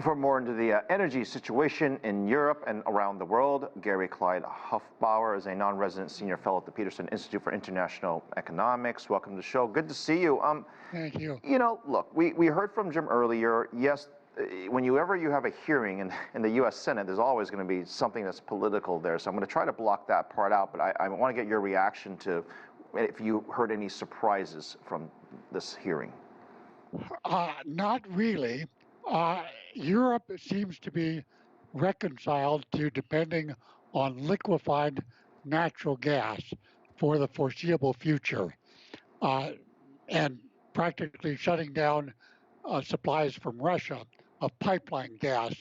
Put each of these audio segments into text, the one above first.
For more into the energy situation in Europe and around the world, Gary Clyde Hufbauer is a non-resident senior fellow at the Peterson Institute for International Economics. Welcome to the show. Good to see you. Thank you. You know, look, we heard from Jim earlier. Yes, whenever you have a hearing in the U.S. Senate, there's always going to be something that's political there. So I'm going to try to block that part out. But I want to get your reaction to if you heard any surprises from this hearing. Not really. Europe seems to be reconciled to depending on liquefied natural gas for the foreseeable future, and practically shutting down supplies from Russia of pipeline gas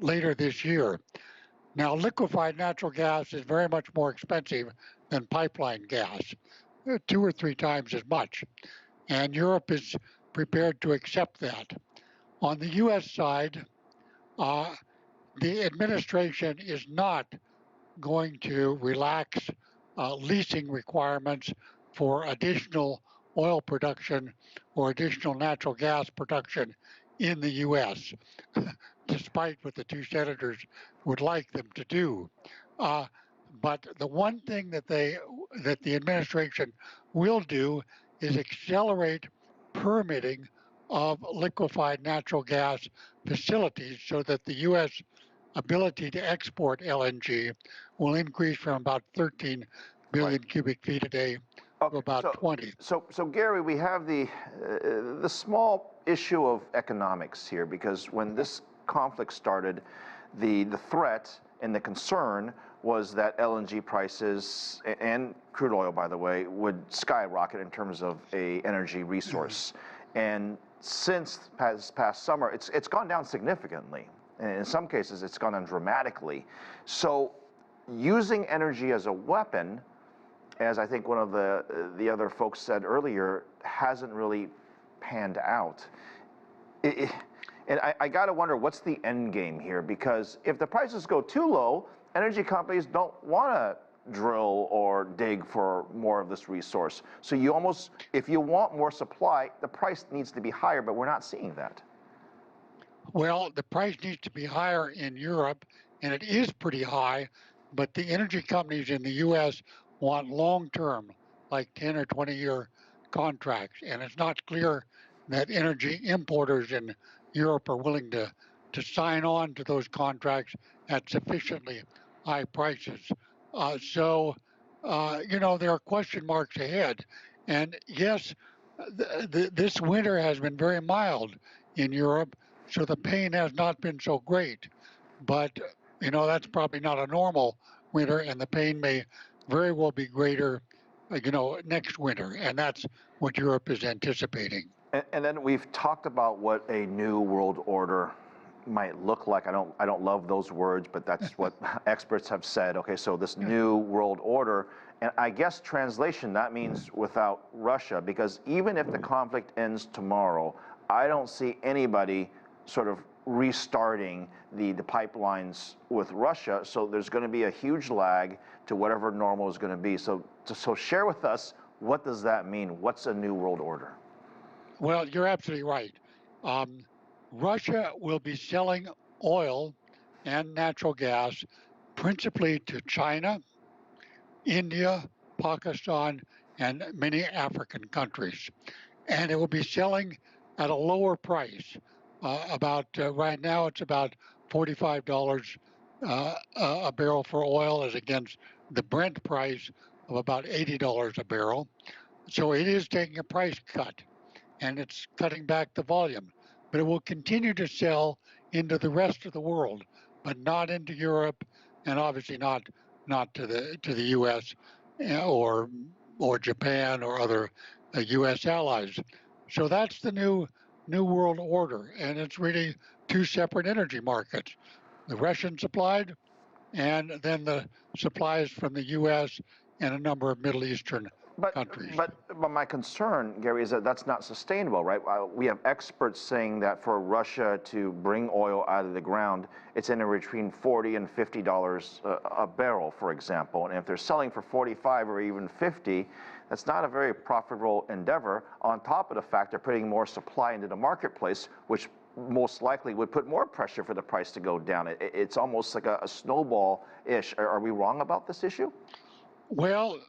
later this year. Now, liquefied natural gas is very much more expensive than pipeline gas, 2 or 3 times as much, and Europe is prepared to accept that. On the U.S. side, the administration is not going to relax leasing requirements for additional oil production or additional natural gas production in the U.S., despite what the 2 senators would like them to do. But the one thing that the administration will do is accelerate permitting of liquefied natural gas facilities so that the U.S. ability to export LNG will increase from about 13 billion cubic feet a day to about 20. So Gary, we have the small issue of economics here, because when this conflict started, the threat and the concern was that LNG prices and crude oil, by the way, would skyrocket in terms of a energy resource. And since past summer, it's gone down significantly. And in some cases, it's gone down dramatically. So using energy as a weapon, as I think one of the other folks said earlier, hasn't really panned out. And I got to wonder, what's the end game here? Because if the prices go too low, energy companies don't want to drill or dig for more of this resource. So you almost, if you want more supply, the price needs to be higher, but we're not seeing that. Well, the price needs to be higher in Europe, and it is pretty high, but the energy companies in the U.S. want long-term, like 10 or 20-year contracts, and it's not clear that energy importers in Europe are willing to sign on to those contracts at sufficiently high prices. So, you know, there are question marks ahead. And yes, this winter has been very mild in Europe, so the pain has not been so great. But, you know, that's probably not a normal winter, and the pain may very well be greater, you know, next winter. And that's what Europe is anticipating. And then we've talked about what a new world order might look like. I don't love those words, but that's what experts have said. Okay, so this new world order, and I guess translation, that means without Russia, because even if the conflict ends tomorrow, I don't see anybody sort of restarting the pipelines with Russia. So there's going to be a huge lag to whatever normal is going to be. So share with us, what does that mean? What's a new world order? Well, you're absolutely right. Russia will be selling oil and natural gas principally to China, India, Pakistan, and many African countries. And it will be selling at a lower price. Right now, it's about $45 a barrel for oil, as against the Brent price of about $80 a barrel. So it is taking a price cut, and it's cutting back the volume. But it will continue to sell into the rest of the world, but not into Europe, and obviously not to the U.S. or Japan or other U.S. allies. So that's the new world order, and it's really 2 separate energy markets: the Russian supplied, and then the supplies from the U.S. and a number of Middle Eastern countries. But my concern, Gary, is that that's not sustainable, right? We have experts saying that for Russia to bring oil out of the ground, it's in between $40 and $50 a barrel, for example. And if they're selling for 45 or even 50, that's not a very profitable endeavor. On top of the fact they're putting more supply into the marketplace, which most likely would put more pressure for the price to go down. It's almost like a snowball-ish. Are we wrong about this issue? Well,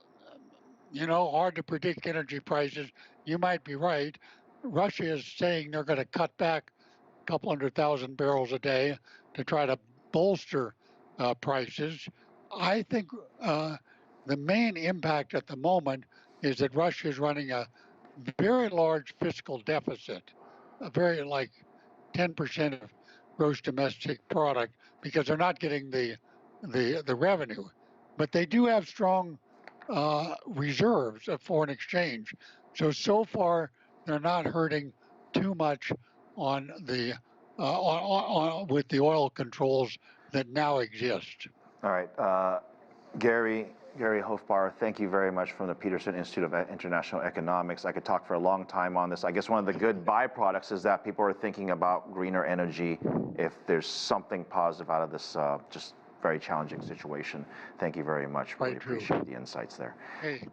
hard to predict energy prices. You might be right. Russia is saying they're going to cut back a couple 100,000 barrels a day to try to bolster prices. I think the main impact at the moment is that Russia is running a very large fiscal deficit, a very like 10% of gross domestic product, because they're not getting the revenue, but they do have strong reserves of foreign exchange. So far they're not hurting too much on the with the oil controls that now exist. All right, Gary Hufbauer, thank you very much from the Peterson Institute of International Economics. I could talk for a long time on this. I guess one of the good byproducts is that people are thinking about greener energy if there's something positive out of this just very challenging situation. Thank you very much. Really appreciate the insights there. Hey.